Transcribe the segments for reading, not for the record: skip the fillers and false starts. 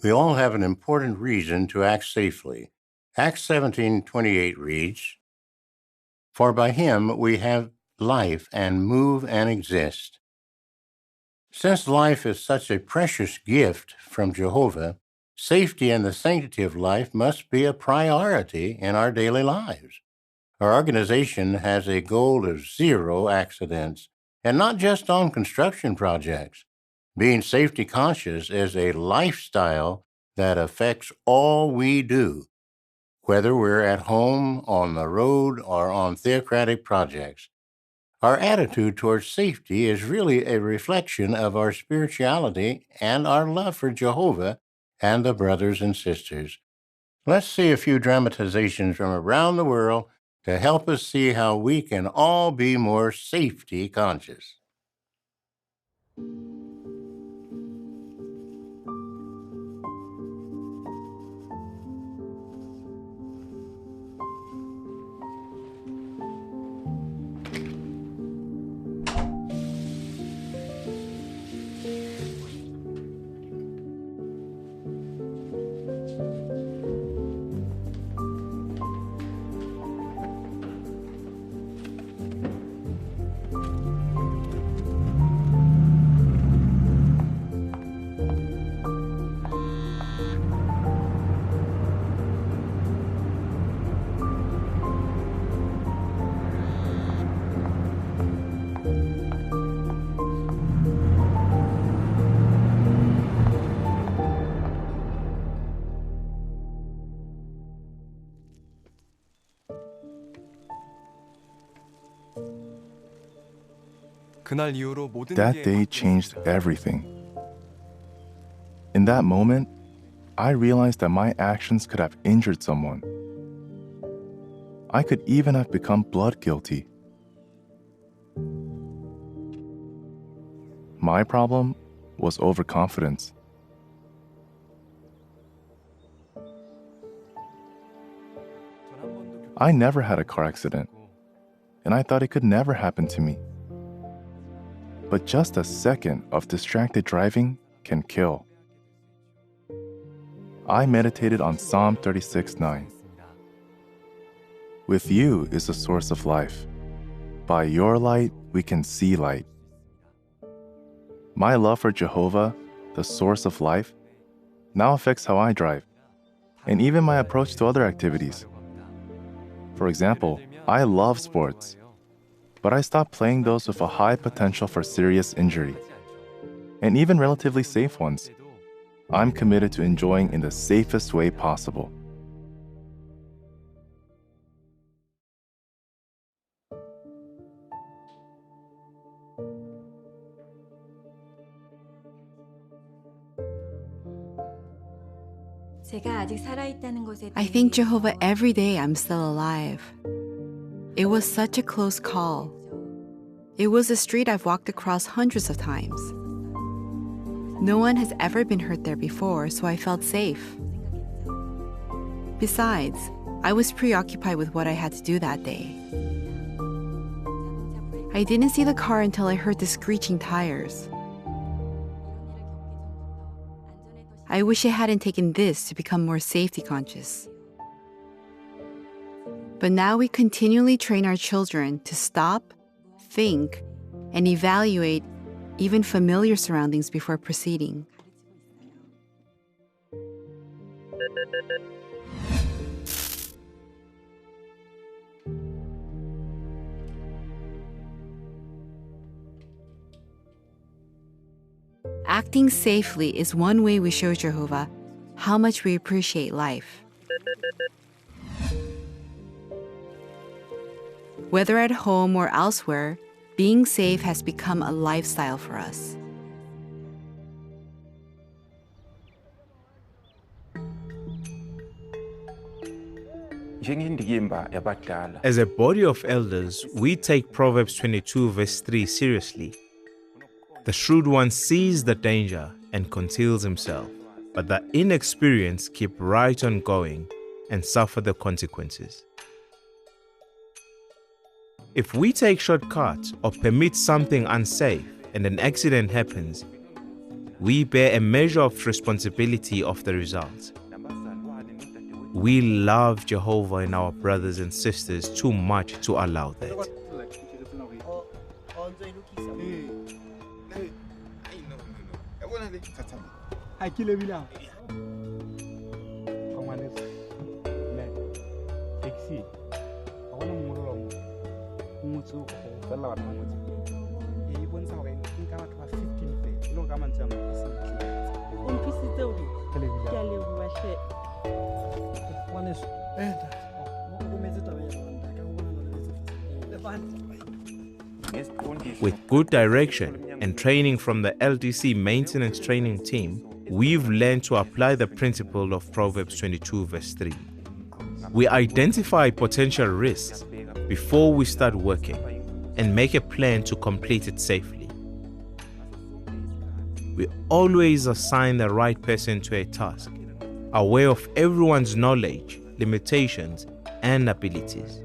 We all have an important reason to act safely. Acts 17:28 reads, "For by him we have life and move and exist." Since life is such a precious gift from Jehovah, safety and the sanctity of life must be a priority in our daily lives. Our organization has a goal of zero accidents, and not just on construction projects. Being safety conscious is a lifestyle that affects all we do, whether we're at home, on the road, or on theocratic projects. Our attitude towards safety is really a reflection of our spirituality and our love for Jehovah and the brothers and sisters. Let's see a few dramatizations from around the world to help us see how we can all be more safety conscious. That day changed everything. In that moment, I realized that my actions could have injured someone. I could even have become blood guilty. My problem was overconfidence. I never had a car accident, and I thought it could never happen to me. But just a second of distracted driving can kill. I meditated on Psalm 36:9. With you is the source of life. By your light, we can see light. My love for Jehovah, the source of life, now affects how I drive, and even my approach to other activities. For example, I love sports, but I stopped playing those with a high potential for serious injury, and even relatively safe ones. I'm committed to enjoying in the safest way possible. I thank Jehovah every day I'm still alive. It was such a close call. It was a street I've walked across hundreds of times. No one has ever been hurt there before, so I felt safe. Besides, I was preoccupied with what I had to do that day. I didn't see the car until I heard the screeching tires. I wish I hadn't taken this to become more safety conscious. But now we continually train our children to stop, think, and evaluate even familiar surroundings before proceeding. Acting safely is one way we show Jehovah how much we appreciate life. Whether at home or elsewhere, being safe has become a lifestyle for us. As a body of elders, we take Proverbs 22 verse 3 seriously. The shrewd one sees the danger and conceals himself, but the inexperienced keep right on going and suffer the consequences. If we take shortcuts or permit something unsafe and an accident happens, we bear a measure of responsibility of the results. We love Jehovah and our brothers and sisters too much to allow that. With good direction and training from the LDC maintenance training team, we've learned to apply the principle of Proverbs 22 verse 3. We identify potential risks before we start working and make a plan to complete it safely. We always assign the right person to a task, aware of everyone's knowledge, limitations, and abilities.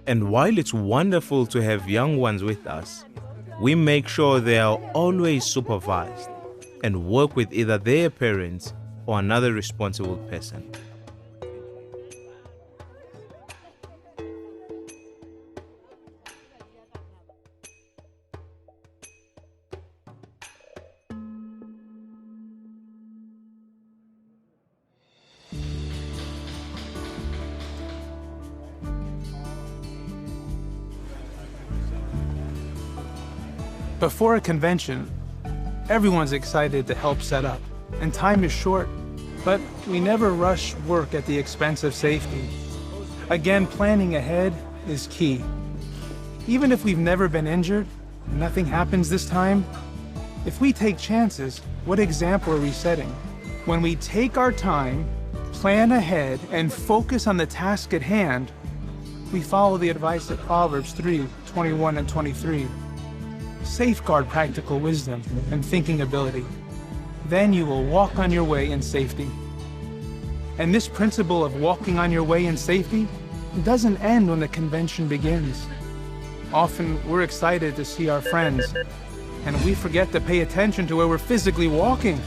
And while it's wonderful to have young ones with us, we make sure they are always supervised and work with either their parents or another responsible person. Before a convention, everyone's excited to help set up, and time is short, but we never rush work at the expense of safety. Again, planning ahead is key. Even if we've never been injured, and nothing happens this time, if we take chances, what example are we setting? When we take our time, plan ahead, and focus on the task at hand, we follow the advice of Proverbs 3:21 and 23. Safeguard practical wisdom and thinking ability. Then you will walk on your way in safety. And this principle of walking on your way in safety doesn't end when the convention begins. Often we're excited to see our friends, and we forget to pay attention to where we're physically walking.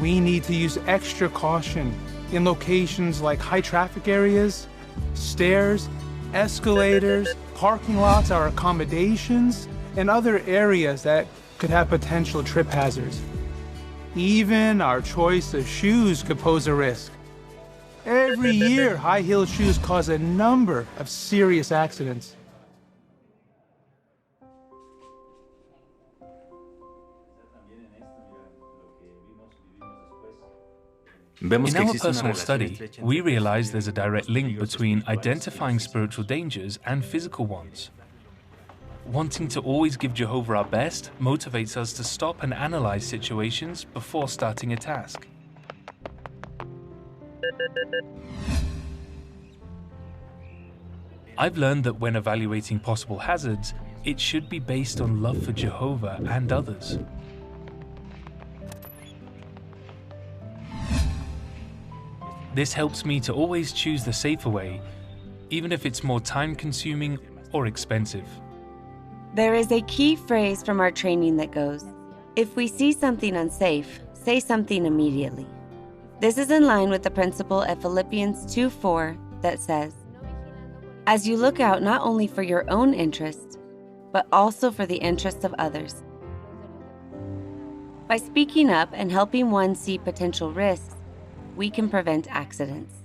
We need to use extra caution in locations like high traffic areas, stairs, escalators, parking lots, our accommodations, and other areas that could have potential trip hazards. Even our choice of shoes could pose a risk. Every year, high-heeled shoes cause a number of serious accidents. In our personal study, we realize there's a direct link between identifying spiritual dangers and physical ones. Wanting to always give Jehovah our best motivates us to stop and analyze situations before starting a task. I've learned that when evaluating possible hazards, it should be based on love for Jehovah and others. This helps me to always choose the safer way, even if it's more time-consuming or expensive. There is a key phrase from our training that goes, "If we see something unsafe, say something immediately." This is in line with the principle at Philippians 2:4 that says, "As you look out not only for your own interest, but also for the interests of others." By speaking up and helping one see potential risks, we can prevent accidents.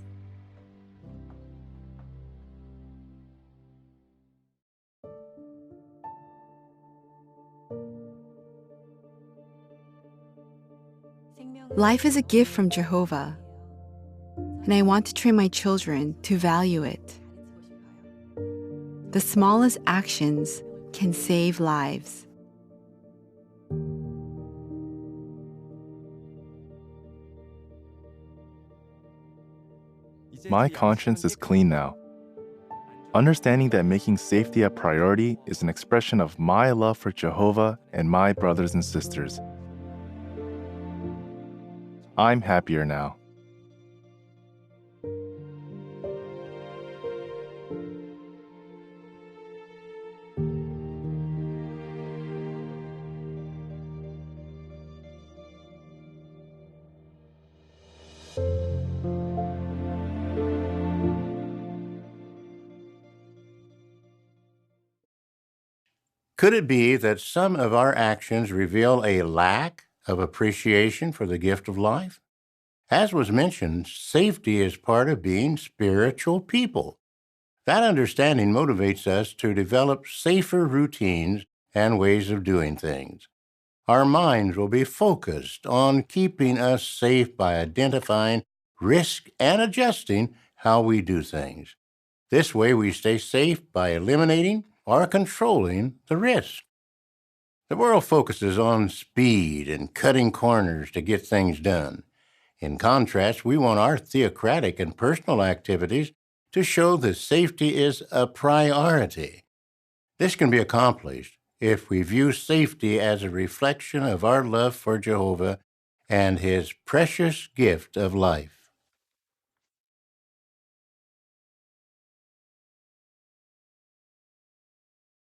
Life is a gift from Jehovah, and I want to train my children to value it. The smallest actions can save lives. My conscience is clean now. Understanding that making safety a priority is an expression of my love for Jehovah and my brothers and sisters. I'm happier now. Could it be that some of our actions reveal a lack of appreciation for the gift of life? As was mentioned, safety is part of being spiritual people. That understanding motivates us to develop safer routines and ways of doing things. Our minds will be focused on keeping us safe by identifying risk and adjusting how we do things. This way we stay safe by eliminating or controlling the risk. The world focuses on speed and cutting corners to get things done. In contrast, we want our theocratic and personal activities to show that safety is a priority. This can be accomplished if we view safety as a reflection of our love for Jehovah and His precious gift of life.